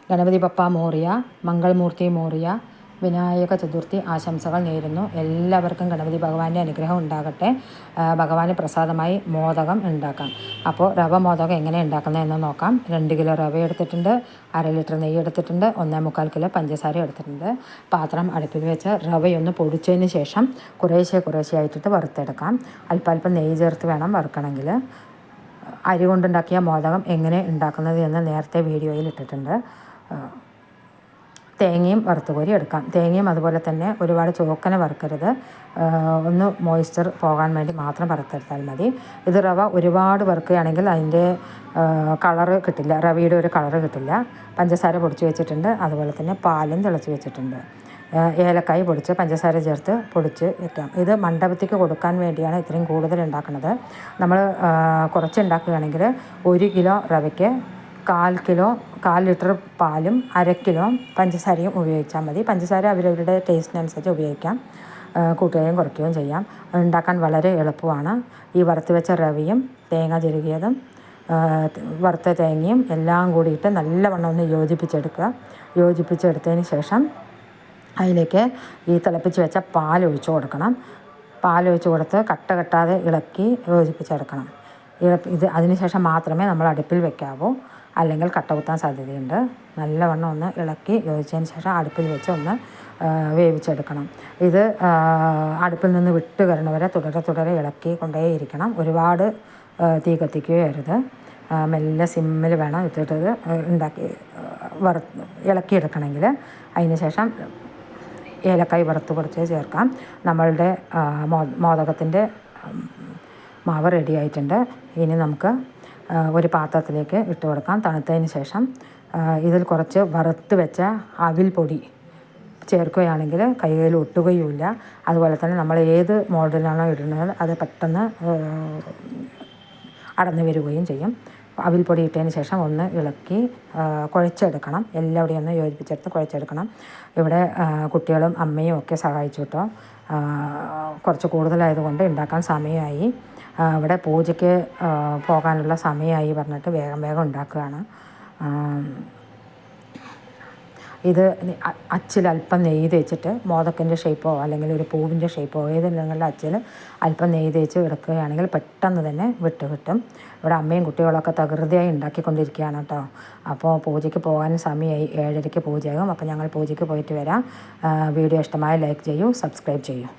ഗണപതി ബപ്പ മോറിയ, മംഗൾമൂർത്തി മോറിയ, വിനായക ചതുർത്ഥി ആശംസകൾ നേരുന്നു. എല്ലാവർക്കും ഗണപതി ഭഗവാന്റെ അനുഗ്രഹം ഉണ്ടാകട്ടെ. ഭഗവാന് പ്രസാദമായി മോദകം ഉണ്ടാക്കാം. അപ്പോൾ റവ മോദകം എങ്ങനെ ഉണ്ടാക്കുന്നതെന്ന് നോക്കാം. 2 കിലോ റവ എടുത്തിട്ടുണ്ട്, 1/2 ലിറ്റർ നെയ്യ് എടുത്തിട്ടുണ്ട്, 1.25 കിലോ പഞ്ചസാര എടുത്തിട്ടുണ്ട്. പാത്രം അടുപ്പിൽ വെച്ച് റവയൊന്ന് പൊടിച്ചതിന് ശേഷം കുറേശ്ശെ ആയിട്ടിട്ട് വറുത്തെടുക്കാം. അല്പം നെയ്യ് ചേർത്ത് വേണം വറുക്കണമെങ്കിൽ. അരി കൊണ്ടുണ്ടാക്കിയ മോദകം എങ്ങനെ ഉണ്ടാക്കുന്നത് എന്ന് നേരത്തെ വീഡിയോയിൽ ഇട്ടിട്ടുണ്ട്. തേങ്ങയും വറുത്ത് കോരി എടുക്കാം. തേങ്ങയും അതുപോലെ തന്നെ ഒരുപാട് ചുവക്കനെ വറുക്കരുത്. ഒന്ന് മോയ്സ്ചർ പോകാൻ വേണ്ടി മാത്രം വറുത്തെടുത്താൽ മതി. ഇത് റവ ഒരുപാട് വറുക്കുകയാണെങ്കിൽ അതിൻ്റെ കളറ് കിട്ടില്ല, റവയുടെ ഒരു കളറ് കിട്ടില്ല. പഞ്ചസാര പൊടിച്ച് വെച്ചിട്ടുണ്ട്, അതുപോലെ തന്നെ പാലും തിളച്ച് വെച്ചിട്ടുണ്ട്. ഏലക്കായ് പൊടിച്ച് പഞ്ചസാര ചേർത്ത് പൊടിച്ച് വെക്കാം. ഇത് മണ്ഡപത്തിക്ക് കൊടുക്കാൻ വേണ്ടിയാണ് ഇത്രയും കൂടുതൽ ഉണ്ടാക്കുന്നത്. നമ്മൾ കുറച്ച് ഉണ്ടാക്കുകയാണെങ്കിൽ 1 കിലോ റവയ്ക്ക് 1/4 ലിറ്റർ പാലും 1/2 കിലോ പഞ്ചസാരയും ഉപയോഗിച്ചാൽ മതി. പഞ്ചസാര അവരവരുടെ ടേസ്റ്റിനനുസരിച്ച് ഉപയോഗിക്കാം, കൂട്ടുകയും കുറയ്ക്കുകയും ചെയ്യാം. ഉണ്ടാക്കാൻ വളരെ എളുപ്പമാണ്. ഈ വറുത്ത് വെച്ച റവയും തേങ്ങ ചിരകിയതും വറുത്ത തേങ്ങയും എല്ലാം കൂടിയിട്ട് നല്ലവണ്ണം ഒന്ന് യോജിപ്പിച്ചെടുത്തതിന് ശേഷം അതിലേക്ക് ഈ തിളപ്പിച്ച് വെച്ച പാലൊഴിച്ച് കൊടുക്കണം. പാലൊഴിച്ച് കൊടുത്ത് കട്ട കെട്ടാതെ ഇളക്കി യോജിപ്പിച്ചെടുക്കണം. അതിന് ശേഷം മാത്രമേ നമ്മൾ അടുപ്പിൽ വെക്കാവൂ, അല്ലെങ്കിൽ കട്ട കുത്താൻ സാധ്യതയുണ്ട്. നല്ലവണ്ണം ഒന്ന് ഇളക്കി യോജിച്ചതിന് ശേഷം അടുപ്പിൽ വെച്ച് ഒന്ന് വേവിച്ചെടുക്കണം. ഇത് അടുപ്പിൽ നിന്ന് വിട്ട് വരണവരെ തുടരെ ഇളക്കി കൊണ്ടേയിരിക്കണം. ഒരുപാട് തീ കത്തിക്കുകയോ അരുത്. മെല്ലെ സിമ്മിൽ വേണം ഇട്ടിട്ട് ഇളക്കിയെടുക്കണമെങ്കിൽ. അതിന് ശേഷം ഏലക്കായ് വറുത്ത് കുറച്ച് ചേർക്കാം. നമ്മളുടെ മോദകത്തിൻ്റെ മാവ് റെഡി ആയിട്ടുണ്ട്. ഇനി നമുക്ക് ഒരു പാത്രത്തിലേക്ക് ഇട്ട് കൊടുക്കാം. തണുത്തതിന് ശേഷം ഇതിൽ കുറച്ച് വറുത്ത് വെച്ച അവിൽ പൊടി ചേർക്കുകയാണെങ്കിൽ കൈയിൽ ഒട്ടുകയുമില്ല. അതുപോലെ തന്നെ നമ്മൾ ഏത് മോഡലാണോ ഇടുന്നത് അത് പെട്ടെന്ന് അടന്നു വരികയും ചെയ്യും. അവിൽ പൊടി ഇട്ടതിന് ശേഷം ഒന്ന് ഇളക്കി കുഴച്ചെടുക്കണം. എല്ലാവിടെയും ഒന്ന് യോജിപ്പിച്ചെടുത്ത് കുഴച്ചെടുക്കണം. ഇവിടെ കുട്ടികളും അമ്മയും ഒക്കെ സഹായിച്ചു കേട്ടോ. കുറച്ച് കൂടുതലായതുകൊണ്ട് ഉണ്ടാക്കാൻ സമയമായി. ഇവിടെ പൂജയ്ക്ക് പോകാനുള്ള സമയമായി പറഞ്ഞിട്ട് വേഗം ഉണ്ടാക്കുകയാണ്. ഇത് അച്ചിൽ അല്പം നെയ്യ് തേച്ചിട്ട് മോദകത്തിൻ്റെ ഷേപ്പോ അല്ലെങ്കിൽ ഒരു പൂവിൻ്റെ ഷേപ്പോ ഏതെങ്കിലും അച്ചിൽ അല്പം നെയ്യ് തേച്ച് എടുക്കുകയാണെങ്കിൽ പെട്ടെന്ന് തന്നെ വിട്ട് കിട്ടും. ഇവിടെ അമ്മയും കുട്ടികളൊക്കെ തകൃതിയായി ഉണ്ടാക്കിക്കൊണ്ടിരിക്കുകയാണ് കേട്ടോ. അപ്പോൾ പൂജയ്ക്ക് പോകാൻ സമയമായി, 7:30 പൂജയാകും. അപ്പോൾ ഞങ്ങൾ പൂജയ്ക്ക് പോയിട്ട് വരാം. വീഡിയോ ഇഷ്ടമായ ലൈക്ക് ചെയ്യൂ, സബ്സ്ക്രൈബ് ചെയ്യൂ.